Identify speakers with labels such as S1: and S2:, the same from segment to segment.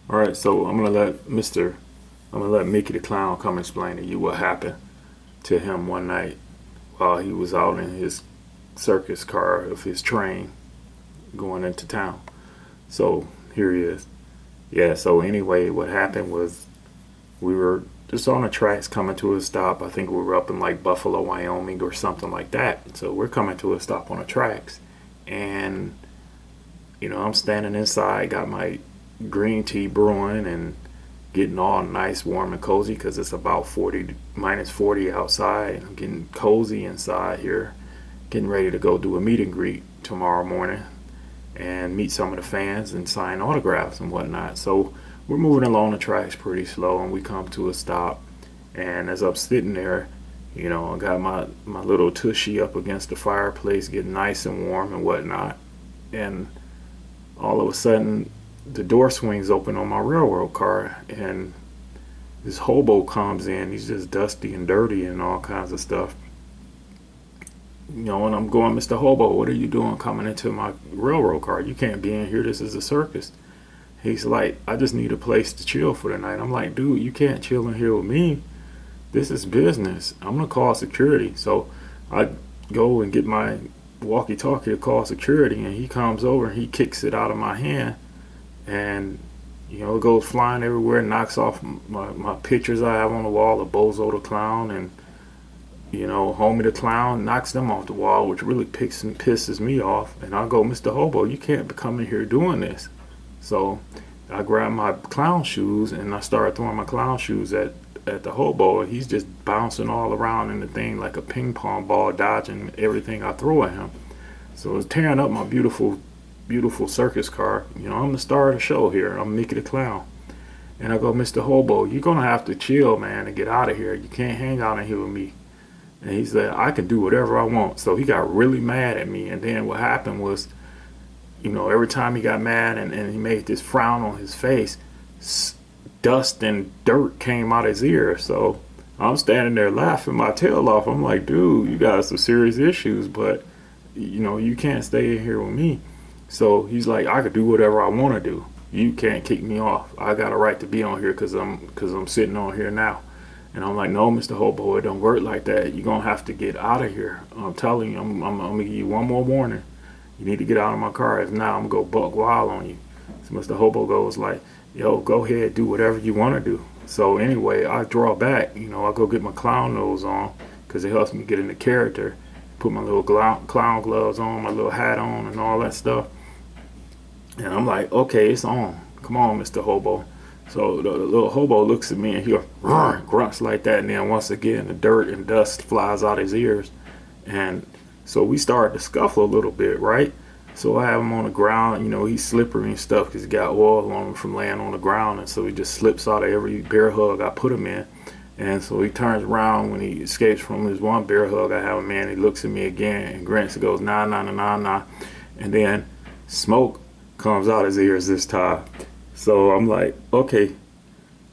S1: All right, so I'm gonna let Mickey the Clown come explain to you what happened to him one night while he was out in his circus car of his train going into town. So here he is. Yeah, so anyway, what happened was we were just on the tracks coming to a stop. I think we were up in like Buffalo, Wyoming or something like that. So we're coming to a stop on the tracks. And, I'm standing inside, got my green tea brewing and getting all nice, warm, and cozy because it's about 40, minus 40 outside. I'm getting cozy inside here, getting ready to go do a meet and greet tomorrow morning and meet some of the fans and sign autographs and whatnot. So we're moving along the tracks pretty slow, and we come to a stop. And as I'm sitting there, I got my little tushy up against the fireplace, getting nice and warm and whatnot. And all of a sudden, the door swings open on my railroad car, and this hobo comes in. He's just dusty and dirty and all kinds of stuff. And I'm going, Mr. Hobo, what are you doing coming into my railroad car? You can't be in here. This is a circus. He's like, I just need a place to chill for the night. I'm like, dude, you can't chill in here with me. This is business. I'm going to call security. So I go and get my walkie-talkie to call security, and he comes over and he kicks it out of my hand. And, it goes flying everywhere, knocks off my pictures I have on the wall of Bozo the Clown and, Homie the Clown, knocks them off the wall, which really pisses me off. And I go, Mr. Hobo, you can't be coming here doing this. So I grab my clown shoes and I start throwing my clown shoes at the hobo. He's just bouncing all around in the thing like a ping pong ball, dodging everything I throw at him. So it's tearing up my beautiful circus car. I'm the star of the show here. I'm Mickey the Clown. And I go, Mr. Hobo, you're going to have to chill, man, and get out of here. You can't hang out in here with me. And he said, I can do whatever I want. So he got really mad at me. And then what happened was, every time he got mad and he made this frown on his face, dust and dirt came out his ear. So I'm standing there laughing my tail off. I'm like, dude, you got some serious issues, but, you can't stay in here with me. So he's like, I could do whatever I want to do. You can't kick me off. I got a right to be on here because I'm sitting on here now. And I'm like, no, Mr. Hobo, it don't work like that. You're going to have to get out of here. I'm telling you, I'm going to give you one more warning. You need to get out of my car. If not, I'm going to go buck wild on you. So Mr. Hobo goes like, yo, go ahead, do whatever you want to do. So anyway, I draw back. I go get my clown nose on because it helps me get into character. Put my little clown gloves on, my little hat on, and all that stuff. And I'm like, okay, it's on. Come on, Mr. Hobo. So the little hobo looks at me and he grunts like that. And then once again, the dirt and dust flies out his ears. And so we started to scuffle a little bit, right? So I have him on the ground. He's slippery and stuff because he got oil on him from laying on the ground. And so he just slips out of every bear hug I put him in. And so he turns around when he escapes from his one bear hug I have him in. He looks at me again and grunts and goes, nah, nah, nah, nah, nah. And then smoke comes out his ears this time. So I'm like, okay,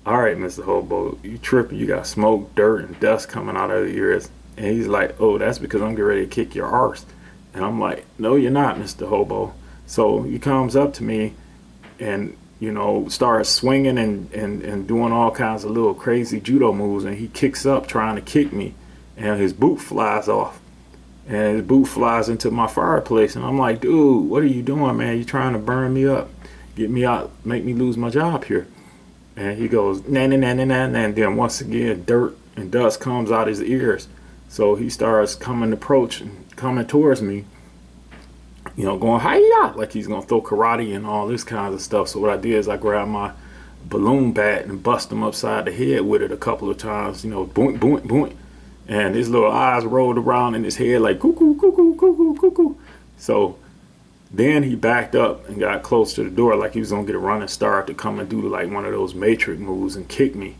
S1: all right, Mr. Hobo, you tripping. You got smoke, dirt, and dust coming out of your ears. And he's like, oh, that's because I'm getting ready to kick your arse. And I'm like, no, you're not, Mr. Hobo. So he comes up to me and, starts swinging and doing all kinds of little crazy judo moves. And he kicks up trying to kick me. And his boot flies off. And his boot flies into my fireplace. And I'm like, dude, what are you doing, man? You trying to burn me up? Get me out, make me lose my job here. And he goes, nah, nah, nah, nah, nah, nah. And then once again, dirt and dust comes out his ears. So he starts coming towards me, going hi-ya, like he's going to throw karate and all this kinds of stuff. So what I did is I grabbed my balloon bat and bust him upside the head with it a couple of times, boink, boink, boink. And his little eyes rolled around in his head like cuckoo, cuckoo, cuckoo, cuckoo. So then he backed up and got close to the door like he was going to get a running start to come and do like one of those matrix moves and kick me.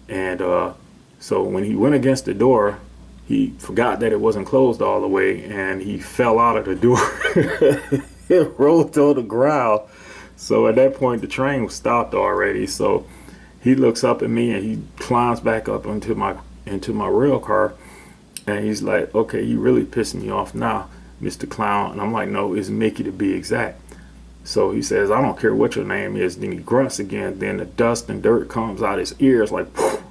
S1: And so when he went against the door, he forgot that it wasn't closed all the way and he fell out of the door. It rolled on the ground. So at that point, the train was stopped already. So he looks up at me and he climbs back up into my rail car. And he's like, okay, you really pissing me off now, Mr. Clown. And I'm like, no, it's Mickey to be exact. So he says, I don't care what your name is. Then he grunts again. Then the dust and dirt comes out his ears like, poof.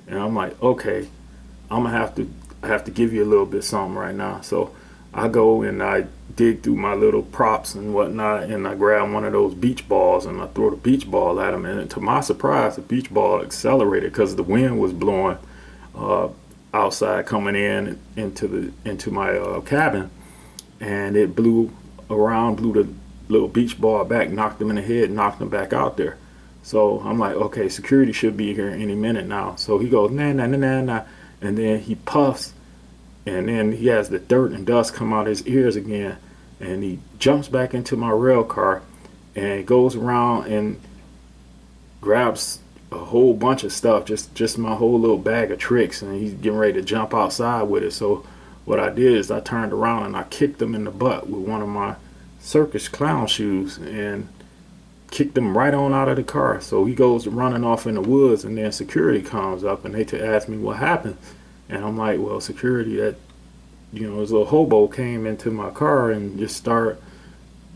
S1: And I'm like, okay, I'm gonna have to give you a little bit something right now. So I go and I dig through my little props and whatnot, and I grab one of those beach balls and I throw the beach ball at him. And to my surprise, the beach ball accelerated because the wind was blowing outside, coming into my cabin, and it blew the little beach ball back, knocked him in the head, knocked him back out there. So I'm like, okay, security should be here any minute now. So he goes, nah, nah, nah, nah, nah. And then he puffs, and then he has the dirt and dust come out his ears again. And he jumps back into my rail car and goes around and grabs a whole bunch of stuff, just my whole little bag of tricks. And he's getting ready to jump outside with it. So what I did is I turned around and I kicked him in the butt with one of my Circus clown shoes and kicked him right on out of the car. So he goes running off in the woods, and then security comes up and they ask me what happened. And I'm like, well, security, that, this little hobo came into my car and just started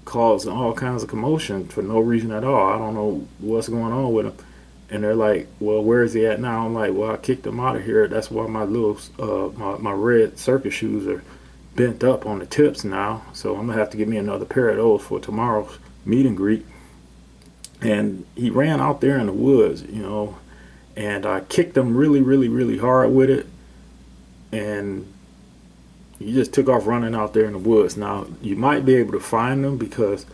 S1: causing all kinds of commotion for no reason at all. I don't know what's going on with him. And they're like, well, where is he at now? I'm like, well, I kicked him out of here. That's why my little my red circus shoes are bent up on the tips now, so I'm gonna have to get me another pair of those for tomorrow's meet and greet. And he ran out there in the woods, and I kicked him really, really, really hard with it, and he just took off running out there in the woods. Now you might be able to find him, because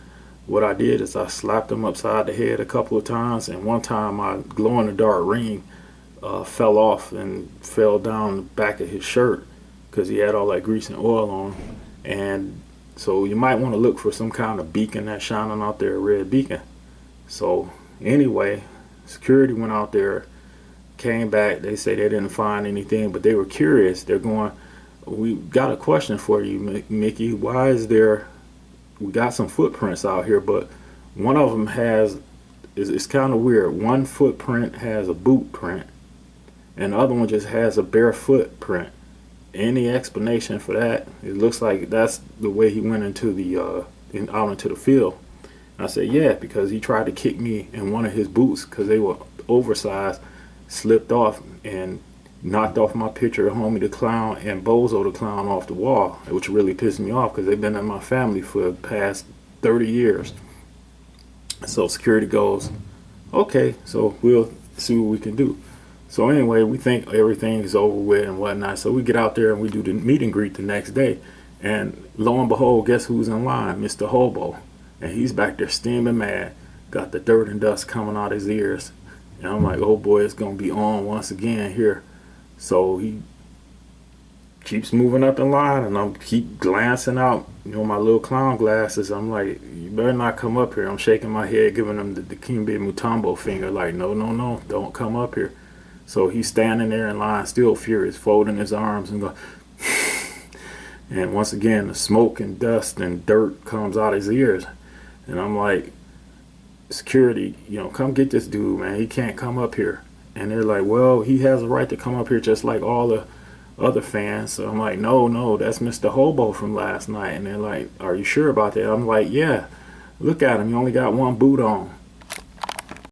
S1: what I did is I slapped him upside the head a couple of times, and one time my glow-in-the-dark ring fell off and fell down the back of his shirt, because he had all that grease and oil on. And so you might want to look for some kind of beacon that's shining out there, a red beacon. So anyway, security went out there, came back. They say they didn't find anything, but they were curious. They're going, we got a question for you, Mickey. Why is there, we got some footprints out here, but one of them it's kind of weird. One footprint has a boot print, and the other one just has a bare footprint. Any explanation for that? It looks like that's the way he went into out into the field. And I said, yeah, because he tried to kick me in one of his boots because they were oversized, slipped off and knocked off my picture of Homie the Clown and Bozo the Clown off the wall, which really pissed me off because they've been in my family for the past 30 years. So security goes, okay, so we'll see what we can do. So anyway, we think everything is over with and whatnot. So we get out there and we do the meet and greet the next day. And lo and behold, guess who's in line? Mr. Hobo. And he's back there steaming mad. Got the dirt and dust coming out his ears. And I'm like, oh boy, it's going to be on once again here. So he keeps moving up in line, and I keep glancing out, my little clown glasses. I'm like, you better not come up here. I'm shaking my head, giving him the Kimbe Mutombo finger, like, no, no, no, don't come up here. So he's standing there in line, still furious, folding his arms and going, and once again, the smoke and dust and dirt comes out his ears. And I'm like, security, come get this dude, man. He can't come up here. And they're like, well, he has a right to come up here just like all the other fans. So I'm like, no, that's Mr. Hobo from last night. And they're like, are you sure about that? I'm like, yeah, look at him. He only got one boot on.